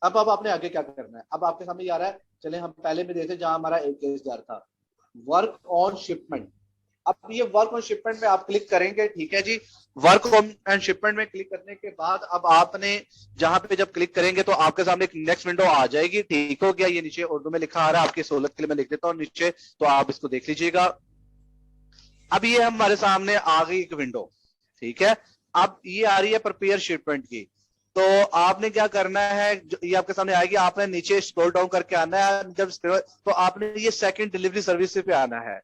Speaker 1: अब आपने आगे क्या करना है, अब आपके सामने ये आ रहा है, चले हम पहले में देखे जहां हमारा एक केस जा रहा था, वर्क ऑन शिपमेंट। अब ये वर्क ऑन शिपमेंट में आप क्लिक करेंगे, ठीक है जी। वर्क ऑन एंड शिपमेंट में क्लिक करने के बाद अब आपने जहां पे जब क्लिक करेंगे तो आपके सामने एक नेक्स्ट विंडो आ जाएगी, ठीक हो गया। ये नीचे उर्दू में लिखा आ रहा है, आपकी सहूलत के लिए मैं लिख देता हूँ नीचे, तो आप इसको देख लीजिएगा। अब ये हमारे सामने आ गई एक विंडो, ठीक है। अब ये आ रही है प्रिपेयर शिपमेंट की। तो आपने क्या करना है, ये आपके सामने आएगी, आपने नीचे स्क्रॉल डाउन करके आना है। जब तो आपने ये सेकंड डिलीवरी सर्विस पे आना है,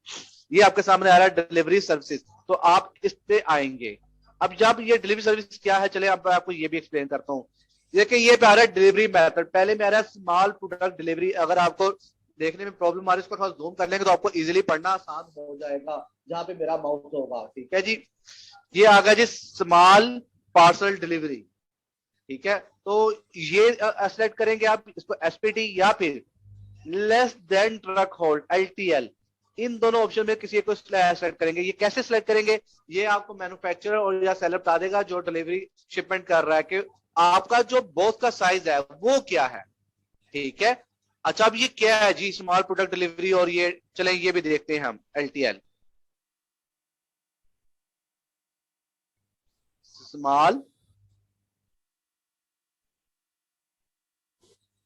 Speaker 1: ये आपके सामने आ रहा है डिलीवरी सर्विसेज, तो आप इस पे आएंगे। अब जब ये डिलीवरी सर्विस क्या है, चले अब आपको ये भी एक्सप्लेन करता हूँ। देखिए ये पे आ रहा है डिलीवरी मेथड, पहले में आ रहा है स्मॉल प्रोडक्ट डिलीवरी। अगर आपको देखने में प्रॉब्लम आ रही है, इसको थोड़ा जूम कर लेंगे तो आपको इजीली पढ़ना आसान हो जाएगा, जहां पे मेरा माउस होगा, ठीक है जी। ये आ गया जी स्मॉल पार्सल डिलीवरी, ठीक है। तो ये सेलेक्ट करेंगे आप इसको SPT या फिर less than truck hold LTL, इन दोनों ऑप्शन में किसी को सेलेक्ट करेंगे। ये कैसे सेलेक्ट करेंगे, ये आपको मैन्युफैक्चरर और या सेलर बता देगा जो डिलीवरी शिपमेंट कर रहा है कि आपका जो बॉक्स का साइज है वो क्या है। ठीक है, अच्छा अब ये क्या है जी, स्मॉल प्रोडक्ट डिलीवरी, और ये चलें ये भी देखते हैं हम LTL, स्मॉल,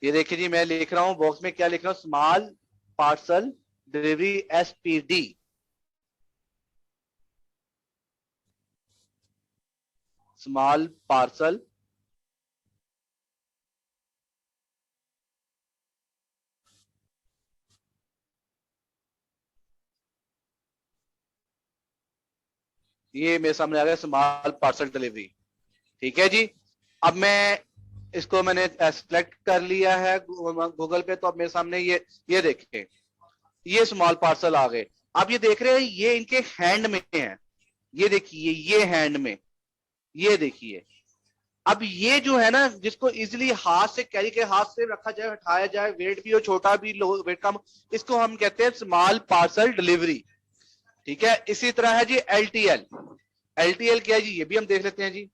Speaker 1: ये देखिए जी मैं लिख रहा हूं बॉक्स में, क्या लिख रहा हूं, small parcel delivery SPD, small parcel ये मेरे सामने आ गया स्मॉल पार्सल डिलीवरी। ठीक है जी, अब मैं इसको मैंने सेलेक्ट कर लिया है गूगल पे, तो अब मेरे सामने ये देखें, ये स्मॉल पार्सल आ गए। अब ये देख रहे हैं ये इनके हैंड में है, ये देखिए ये हैंड में, ये देखिए। अब ये जो है ना जिसको इजीली हाथ से कैरी के, हाथ से रखा जाए, हटाया जाए, वेट भी हो छोटा भी लो, वेट कम, इसको हम कहते हैं स्मॉल पार्सल डिलीवरी। ठीक है, इसी तरह है जी LTL। LTL क्या है जी, ये भी हम देख लेते हैं जी।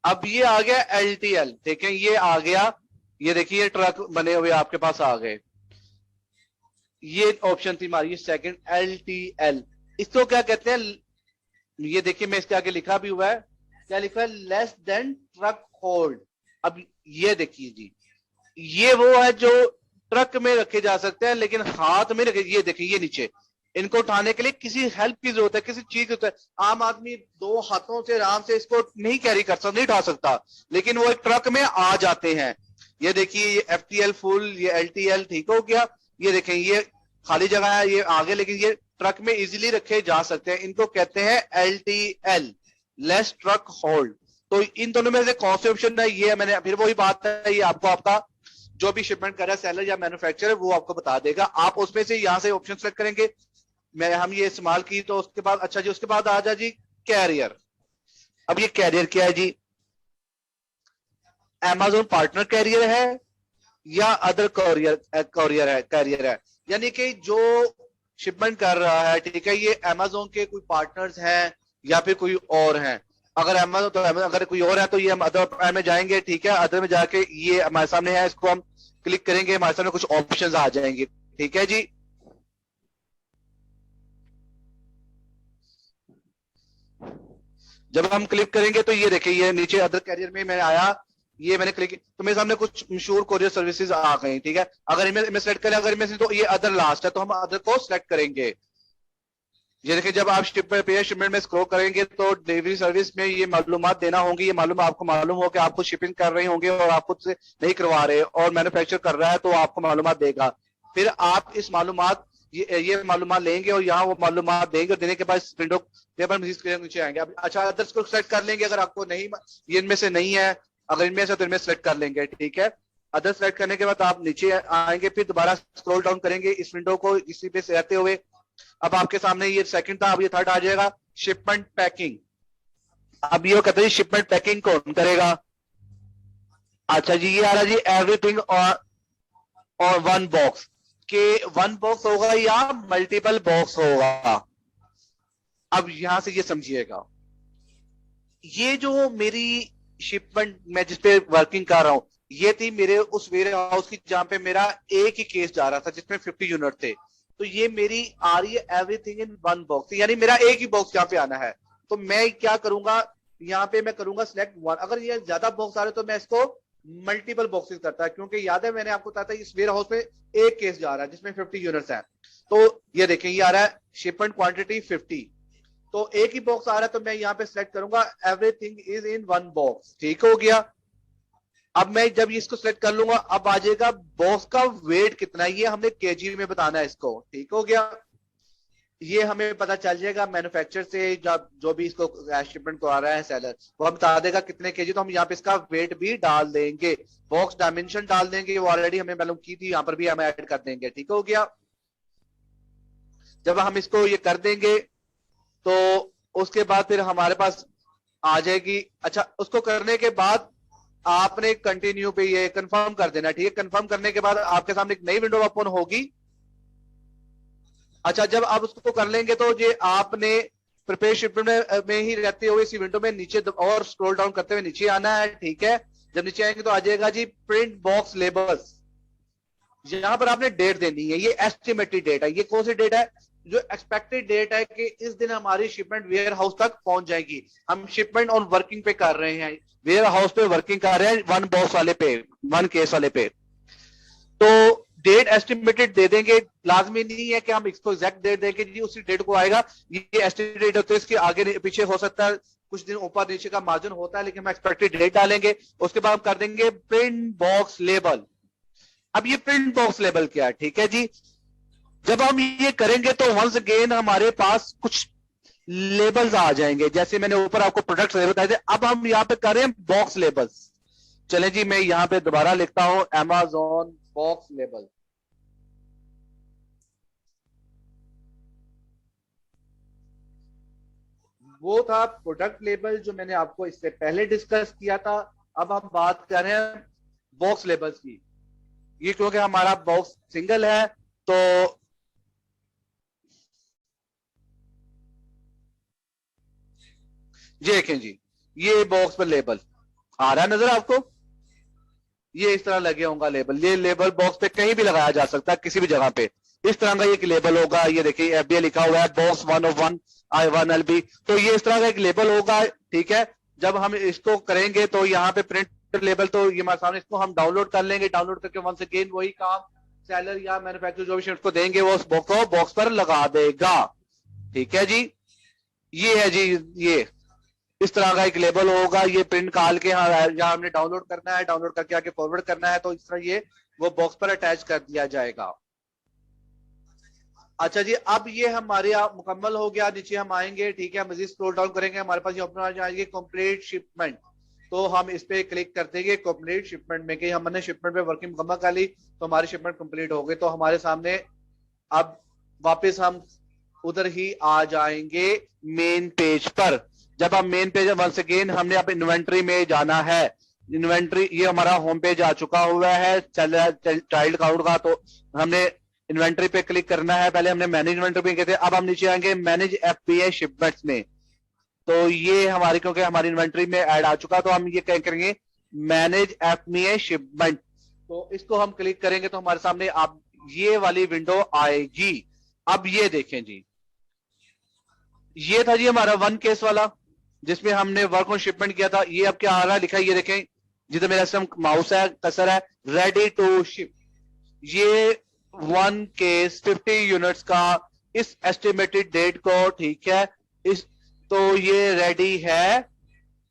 Speaker 1: अब ये आ गया LTL, देखें ये आ गया, ये देखिए ट्रक बने हुए आपके पास आ गए। ये ऑप्शन थी हमारी सेकंड LTL। इसको क्या कहते हैं, ये देखिए मैं इसके आगे लिखा भी हुआ है, क्या लिखा है, लेस देन ट्रक होल्ड। अब ये देखिए जी, ये वो है जो ट्रक में रखे जा सकते हैं लेकिन हाथ में रखे, ये देखिए ये नीचे, इनको उठाने के लिए किसी हेल्प की जरूरत है, किसी चीज की जरूरत है। आम आदमी दो हाथों से आराम से इसको नहीं कैरी कर सकता, नहीं उठा सकता, लेकिन वो एक ट्रक में आ जाते हैं। ये देखिए ये FTL फुल, ये LTL, ठीक हो गया। ये देखें ये खाली जगह है, ये आगे, लेकिन ये ट्रक में इजीली रखे जा सकते हैं, इनको कहते हैं LTL, लेस ट्रक होल्ड। तो इन दोनों में से कौन से ऑप्शन है, ये मैंने फिर वही बात है, ये आपको आपका जो भी शिपमेंट कर रहा है सेलर या मैन्युफैक्चरर वो आपको बता देगा। आप उसमें से यहां से ऑप्शन सेलेक्ट करेंगे, मैं हम ये इस्तेमाल की, तो उसके बाद अच्छा जी, उसके बाद आ जा जी कैरियर। अब ये कैरियर क्या है जी, Amazon पार्टनर कैरियर है या अदर कोरियर कोरियर है, कैरियर है, यानी कि जो शिपमेंट कर रहा है, ठीक है, ये Amazon के कोई पार्टनर्स हैं या फिर कोई और हैं। अगर Amazon, तो अगर कोई और है तो ये हम अदर में जाएंगे। ठीक है, अदर में जाके ये हमारे सामने है, इसको हम क्लिक करेंगे, हमारे सामने कुछ ऑप्शंस आ जाएंगे। ठीक है जी, जब हम क्लिक करेंगे तो ये देखिए ये नीचे अदर कैरियर में मैं आया, ये मैंने क्लिक, तो मेरे सामने कुछ मशहूर कोरियर सर्विसेज आ गई। ठीक है, अगर इनमें सेलेक्ट करें, अगर इनमें से तो ये अदर लास्ट है तो हम अदर को सिलेक्ट करेंगे। ये देखिए जब आप शिपमेंट में स्क्रॉल करेंगे तो डिलीवरी सर्विस में ये मालूमात देना होंगी, ये मालूम आपको मालूम हो कि आप खुद शिपिंग कर रहे होंगे और आप खुद से नहीं करवा रहे, और मैन्युफैक्चर कर रहा है तो आपको मालूमात देगा। फिर आप इस मालूमात ये मालूमात लेंगे और यहाँ वो मालूमात देंगे, और देने के बाद इस विंडो पेपर नीचे आएंगे। अब अच्छा अदर्स को सेलेक्ट कर लेंगे, अगर आपको नहीं, ये इनमें से नहीं है, अगर इनमें से तो इनमें सेलेक्ट कर लेंगे। ठीक है, अदर सेलेक्ट करने के बाद आप नीचे आएंगे, फिर दोबारा स्क्रॉल डाउन करेंगे इस विंडो को इसी पे से रहते हुए। अब आपके सामने ये सेकंड था, अब ये थर्ड आ जाएगा, शिपमेंट पैकिंग। अब ये कहते हैं शिपमेंट पैकिंग कौन करेगा। अच्छा जी, ये आ रहा जी एवरीथिंग और वन बॉक्स, के वन बॉक्स होगा या मल्टीपल बॉक्स होगा। अब यहां से ये समझिएगा, ये जो मेरी शिपमेंट मैं जिस पे वर्किंग कर रहा हूं, ये थी मेरे उस वेयर हाउस की जहां पे मेरा एक ही केस जा रहा था जिसमें 50 यूनिट थे। तो ये मेरी आ रही है एवरीथिंग इन वन बॉक्स, यानी मेरा एक ही बॉक्स यहाँ पे आना है। तो मैं क्या करूंगा, यहाँ पे मैं करूंगा सिलेक्ट वन। अगर ये ज्यादा बॉक्स आ रहे तो मैं इसको मल्टीपल बॉक्सेस करता है, क्योंकि याद है मैंने आपको बताया था इस वेयर हाउस में एक केस जा रहा है जिसमें 50 यूनिट्स है। तो ये देखें ये आ रहा है शिपमेंट क्वांटिटी 50, तो एक ही बॉक्स आ रहा है, तो मैं यहाँ पे सिलेक्ट करूंगा everything is in one box. ठीक हो गया। अब मैं जब इसको सिलेक्ट कर लूंगा, अब आ जाएगा बॉक्स का वेट कितना है, ये हमने केजी में बताना है इसको। ठीक हो गया, ये हमें पता चल जाएगा मैन्युफैक्चरर से, जो भी इसको शिपमेंट को आ रहा है सेलर, वो हम बता देगा कितने केजी, तो हम यहाँ पे इसका वेट भी डाल देंगे, बॉक्स डायमेंशन डाल देंगे, वो ऑलरेडी हमें मालूम की थी, यहाँ पर भी हम ऐड कर देंगे। ठीक हो गया, जब हम इसको ये कर देंगे तो उसके बाद फिर हमारे पास आ जाएगी। अच्छा, उसको करने के बाद आपने कंटिन्यू पे ये कंफर्म कर देना, ठीक है। कंफर्म करने के बाद आपके सामने एक नई विंडो ओपन होगी। अच्छा, जब आप उसको कर लेंगे तो ये आपने प्रिपेयर शिपमेंट में ही रहते हुए इसी विंडो में नीचे और स्क्रॉल डाउन करते हुए नीचे आना है, ठीक है। जब नीचे आएंगे तो आ जाएगा जी प्रिंट बॉक्स लेबल्स। यहां पर आपने डेट देनी है, ये एस्टिमेटेड डेट है। ये कौन सी डेट है? जो एक्सपेक्टेड डेट है कि इस दिन हमारी शिपमेंट वेयर हाउस तक पहुंच जाएगी। हम शिपमेंट ऑन वर्किंग पे कर रहे हैं, वेयर हाउस पे वर्किंग कर रहे हैं, वन बॉक्स वाले पे, वन केस वाले पे। तो डेट एस्टिमेटेड दे देंगे, लाजमी नहीं है कि हम इसको एग्जैक्ट डेट देंगे जी उसी डेट को आएगा। ये एस्टिमेटेड डेट होती है, इसके आगे पीछे हो सकता है, कुछ दिन ऊपर नीचे का मार्जिन होता है, लेकिन हम एक्सपेक्टेड डेट डालेंगे। उसके बाद हम कर देंगे प्रिंट बॉक्स लेबल। अब ये प्रिंट बॉक्स लेबल क्या है, ठीक है जी। जब हम ये करेंगे तो वंस अगेन हमारे पास कुछ लेबल्स आ जाएंगे, जैसे मैंने ऊपर आपको प्रोडक्ट लेबल बताए थे। अब हम यहाँ पे करें बॉक्स लेबल्स। चले जी, मैं यहाँ पे दोबारा लिखता हूं Amazon बॉक्स लेबल। वो था प्रोडक्ट लेबल जो मैंने आपको इससे पहले डिस्कस किया था। अब हम बात कर रहे हैं बॉक्स लेबल्स की। ये क्योंकि हमारा बॉक्स सिंगल है तो ये देखें जी, ये बॉक्स पर लेबल आ रहा है नजर आपको। ये इस तरह लगे होगा लेबल। ये लेबल बॉक्स पे कहीं भी लगाया जा सकता है, किसी भी जगह पे इस तरह का एक लेबल होगा। ये देखिए एफबीआई लिखा हुआ है, बॉक्स 101 I1LB। तो ये इस तरह का एक लेबल होगा, ठीक है। जब हम इसको करेंगे तो यहाँ पे प्रिंट लेबल, तो ये हमारे सामने, इसको हम डाउनलोड कर लेंगे। डाउनलोड करके वंस अगेन वही काम सेलर या मैन्युफैक्चरर जो भी शिफ्ट को देंगे वो उस बॉक्स पर लगा देगा, ठीक है जी। ये है जी, ये इस तरह का एक लेबल होगा। ये प्रिंट काल के यहाँ हमने डाउनलोड करना है, डाउनलोड करके आके फॉरवर्ड करना है, तो इस तरह ये वो बॉक्स पर अटैच कर दिया जाएगा। अच्छा जी, अब ये हमारे मुकम्मल हो गया। नीचे हम आएंगे, ठीक है, मजीद स्क्रॉल डाउन करेंगे, हमारे पास ये ऑप्शन आ जाएंगे कंप्लीट शिपमेंट। तो हम इस पे क्लिक कर देंगे कंप्लीट शिपमेंट में, कि हमने शिपमेंट पे वर्किंग मुकम्मल कर ली तो हमारी शिपमेंट कंप्लीट हो गई। तो हमारे सामने अब वापस हम उधर ही आ जाएंगे मेन पेज पर। जब हम मेन पेज, वंस अगेन हमने अब इन्वेंट्री में जाना है। इन्वेंट्री, ये हमारा होम पेज आ चुका हुआ है चाइल्ड काउंट का। तो हमने इन्वेंट्री पे क्लिक करना है। पहले हमने मैनेज इन्वेंट्री पे कहते हैं, अब हम नीचे आएंगे मैनेज एफपीए शिपमेंट्स में। तो ये हमारी, क्योंकि हमारी इन्वेंट्री में ऐड आ चुका, तो हम ये क्या करेंगे, मैनेज एफपीए शिपमेंट। तो इसको हम क्लिक करेंगे तो हमारे सामने आप ये वाली विंडो आएगी। अब ये देखें जी, ये था जी हमारा वन केस वाला जिसमें हमने वर्क ऑन शिपमेंट किया था। ये अब क्या आ रहा है, लिखा है, ये देखें जिधर मेरा सिस्टम माउस है, कसर है, रेडी टू शिप। ये वन केस 50 यूनिट्स का इस एस्टिमेटेड डेट को, ठीक है, इस, तो ये रेडी है।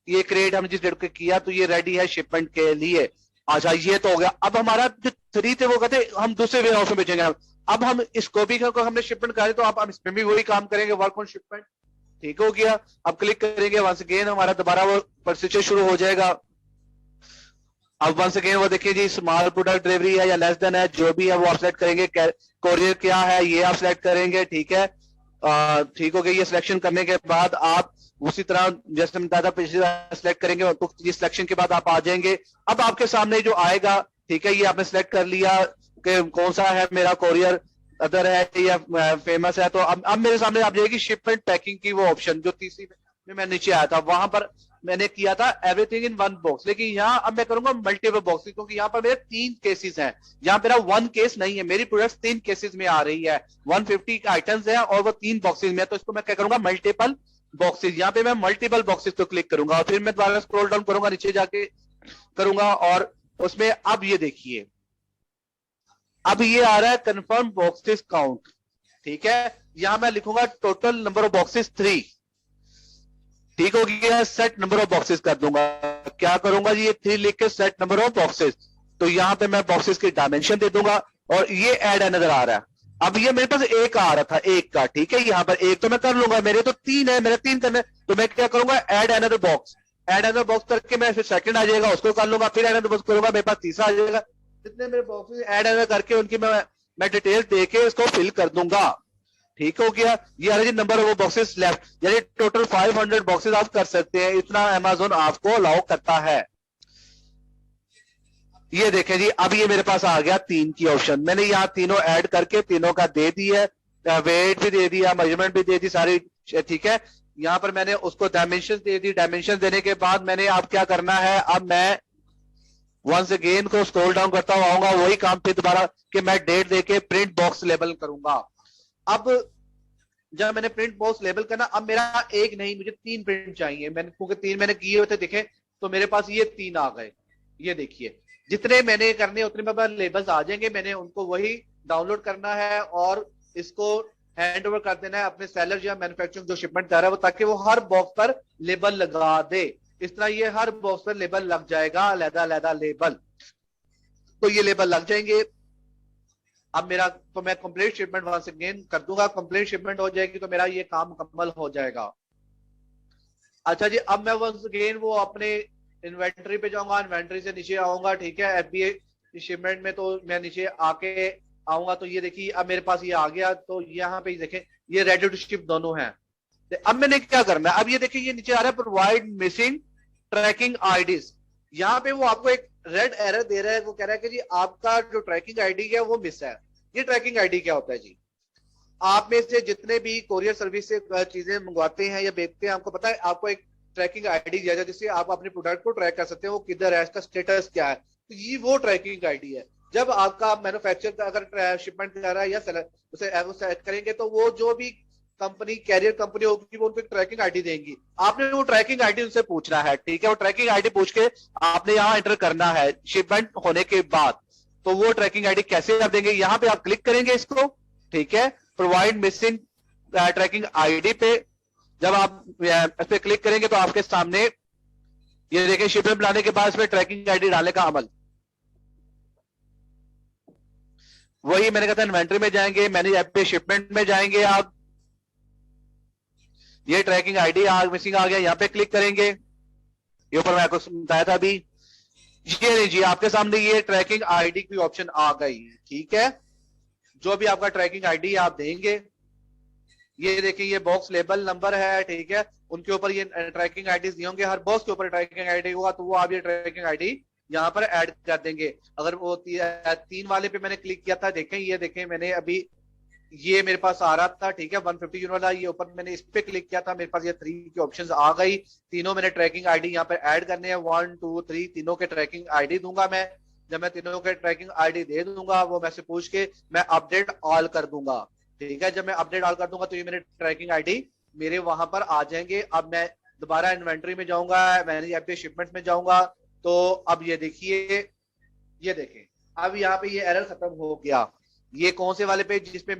Speaker 1: ये क्रिएट हमने जिस डेट को किया तो ये रेडी है शिपमेंट के लिए। अच्छा, ये तो हो गया। अब हमारा जो 3 थे वो कहते हम दूसरे वेयर हाउस में बेचेंगे। अब हम इसको भी हमने शिपमेंट करा तो आप हम इसमें भी वही काम करेंगे, वर्क ऑन शिपमेंट, ठीक हो गया। अब क्लिक करेंगे, वंस अगेन हमारा दोबारा वो प्रोसीजर शुरू हो जाएगा। अब वंस अगेन वो देखिए जी, स्मॉल प्रोडक्ट डिलीवरी है या लेस देन है, जो भी है वो आप सेलेक्ट करेंगे। कोरियर क्या है ये आप सेलेक्ट करेंगे, ठीक है। ठीक हो गया। ये सिलेक्शन करने के बाद आप उसी तरह जैसे बताया था पिछली सेलेक्ट करेंगे, तो ये सिलेक्शन के बाद आप आ जाएंगे। अब आपके सामने जो आएगा, ठीक है, ये आपने सेलेक्ट कर लिया कि कौन सा है मेरा कोरियर, अदर है या फेमस है। तो अब मेरे सामने आप जाएगी शिपमेंट पैकिंग की वो ऑप्शन, जो तीसरी में मैं नीचे आया था, वहां पर मैंने किया था एवरीथिंग इन वन बॉक्स। लेकिन यहाँ अब मैं करूंगा मल्टीपल बॉक्स, क्योंकि यहाँ पर मेरे 3 केसेस हैं। यहाँ मेरा 1 केस नहीं है, मेरी प्रोडक्ट 3 केसेस में आ रही है। 150 आइटम्स है और वो 3 बॉक्सेस में है, तो इसको मैं क्या करूंगा, मल्टीपल बॉक्सेस। यहाँ पे मैं मल्टीपल बॉक्सेस को क्लिक करूंगा और फिर मैं दोबारा स्क्रॉल डाउन करूंगा, नीचे जाके करूंगा, और उसमें अब ये देखिए, अब ये आ रहा है कंफर्म बॉक्सेस काउंट, ठीक है। यहां मैं लिखूंगा टोटल नंबर ऑफ बॉक्सेस 3, ठीक हो गया। सेट नंबर ऑफ बॉक्सेस कर दूंगा, क्या करूंगा जी, ये 3 लिख के सेट नंबर ऑफ बॉक्सेस। तो यहां पे मैं बॉक्सेस की डायमेंशन दे दूंगा और ये ऐड नजर आ रहा है। अब ये मेरे पास 1 आ रहा था, 1 का, ठीक है। यहाँ पर 1 तो मैं कर लूंगा, मेरे तो 3 है, मेरे 3 करने, तो मैं क्या करूंगा, add another box. Add another box करके मैं फिर सेकंड आ जाएगा, उसको कर लूंगा, फिर एड अनदर बॉक्स करूंगा, मेरे पास तीसरा आ जाएगा। जितने मेरे बॉक्सेस ऐड करके उनकी मैं डिटेल दे के इसको फिल कर दूंगा, ठीक हो गया। ये आ रहा जी नंबर ऑफ बॉक्सेस लेफ्ट, यानी टोटल 500 बॉक्सेस आप कर सकते हैं, इतना अमेजोन आपको अलाउ करता है। ये देखें जी, अब ये मेरे पास आ गया 3 की ऑप्शन, मैंने यहाँ तीनों ऐड करके तीनों का दे दिया, वेट भी दे दिया, मेजरमेंट भी दे दी सारी, ठीक है। यहाँ पर मैंने उसको डायमेंशन दे दी, डायमेंशन देने के बाद मैंने अब क्या करना है, अब मैं वंस अगेन को स्क्रॉल डाउन करता हुआ आऊंगा, वही काम फिर दोबारा कि मैं डेट देके प्रिंट बॉक्स लेबल करूंगा। अब जब मैंने प्रिंट बॉक्स लेबल करना, अब मेरा एक नहीं मुझे 3 प्रिंट चाहिए, मैंने क्योंकि 3 मैंने किए हुए थे, देखे तो मेरे पास ये 3 आ गए। ये देखिए जितने मैंने करने उतने मेरे पास लेबल्स आ जाएंगे, मैंने उनको वही डाउनलोड करना है और इसको हैंड ओवर कर देना है अपने सेलर या मैन्युफैक्चरिंग जो शिपमेंट कर रहा है वो, ताकि वो हर बॉक्स पर लेबल लगा दे। इस तरह ये हर बॉक्स पर लेबल लग जाएगा, अलग-अलग लेबल, तो ये लेबल लग जाएंगे। अब मेरा तो मैं कंप्लीट शिपमेंट वहां से अगेन कर दूंगा, कंप्लीट शिपमेंट हो जाएगी तो मेरा ये काम मुकम्मल हो जाएगा। अच्छा जी, अब मैं वंस अगेन वो अपने इन्वेंटरी पे जाऊंगा, इन्वेंटरी से नीचे आऊंगा, ठीक है, एफबीए शिपमेंट में तो मैं नीचे आके आऊंगा, तो ये देखिए अब मेरे पास ये आ गया, तो यहाँ पे देखें ये रेडी टू शिप दोनों हैं। अब मैंने क्या करना है, अब ये देखिए ये नीचे आ रहा है प्रोवाइड मिसिंग ट्रैकिंग आईडीज, यहाँ पे वो आपको एक रेड एरर दे रहा है, वो कह रहा है कि जी आपका जो ट्रैकिंग आईडी है वो मिस है। ये ट्रैकिंग आईडी क्या होता है जी, आप में से जितने भी कोरियर सर्विस से चीजें मंगवाते हैं या बेचते हैं, आपको पता है आपको एक ट्रैकिंग आईडी दिया जाए जिससे आप अपने प्रोडक्ट को ट्रैक कर सकते हैं, वो किधर है, इसका स्टेटस क्या है, तो ये वो ट्रैकिंग आईडी है। जब आपका मैन्युफैक्चर का अगर शिपमेंट कर रहा है या सेलर उसे करेंगे, तो वो जो भी कंपनी कैरियर कंपनी होगी वो उनको एक ट्रैकिंग आईडी देंगी, आपने वो ट्रैकिंग आईडी उनसे पूछना है, ठीक है। वो ट्रैकिंग आईडी पूछ के आपने यहाँ एंटर करना है शिपमेंट होने के बाद। तो वो ट्रैकिंग आईडी कैसे आप देंगे, यहाँ पे आप क्लिक करेंगे इसको, ठीक है, प्रोवाइड मिसिंग ट्रैकिंग आईडी पे जब आप इस पे क्लिक करेंगे तो आपके सामने ये देखिए शिपमेंट लाने के बाद इसमें ट्रैकिंग आईडी डालने का अमल, वही मैंने कहा था इन्वेंटरी में जाएंगे, मैनेज ऐप पे शिपमेंट में जाएंगे आप, ये ट्रैकिंग आईडी मिसिंग आ गया, यहाँ पे क्लिक करेंगे, ये ऊपर मैं आपको बताया था अभी, ये लीजिए आपके सामने ये ट्रैकिंग आईडी की ऑप्शन आ गई, ठीक है। जो भी आपका ट्रैकिंग आईडी आप देंगे, ये देखिए ये बॉक्स लेबल नंबर है, ठीक है, उनके ऊपर ये ट्रैकिंग आईडी दिए होंगे, हर बॉक्स के ऊपर ट्रैकिंग आईडी होगा, तो वो आप ये ट्रैकिंग आईडी यहाँ पर ऐड कर देंगे। अगर वो 3 वाले पे मैंने क्लिक किया था, देखें ये देखें मैंने अभी ये मेरे पास आ रहा था, ठीक है, 150 यूनिट वाला, ये ऊपर मैंने इस पे क्लिक किया था, मेरे पास ये 3 की ऑप्शंस आ गई, तीनों मैंने ट्रैकिंग आईडी यहाँ पे ऐड करने हैं, 1 2 3 तीनों के ट्रैकिंग आईडी दूंगा मैं। जब मैं तीनों के ट्रैकिंग आईडी दे दूंगा, वो मैं से पूछ के मैं अपडेट ऑल कर दूंगा, ठीक है। जब मैं अपडेट ऑल कर दूंगा तो ये मेरे ट्रैकिंग आईडी मेरे वहां पर आ जाएंगे। अब मैं दोबारा इन्वेंट्री में जाऊंगा, मैंने यहाँ पे शिपमेंट में जाऊंगा, तो अब ये देखिए, ये देखें अब यहाँ पे ये एरर खत्म हो गया। ये कौन से वाले पे, जिसपे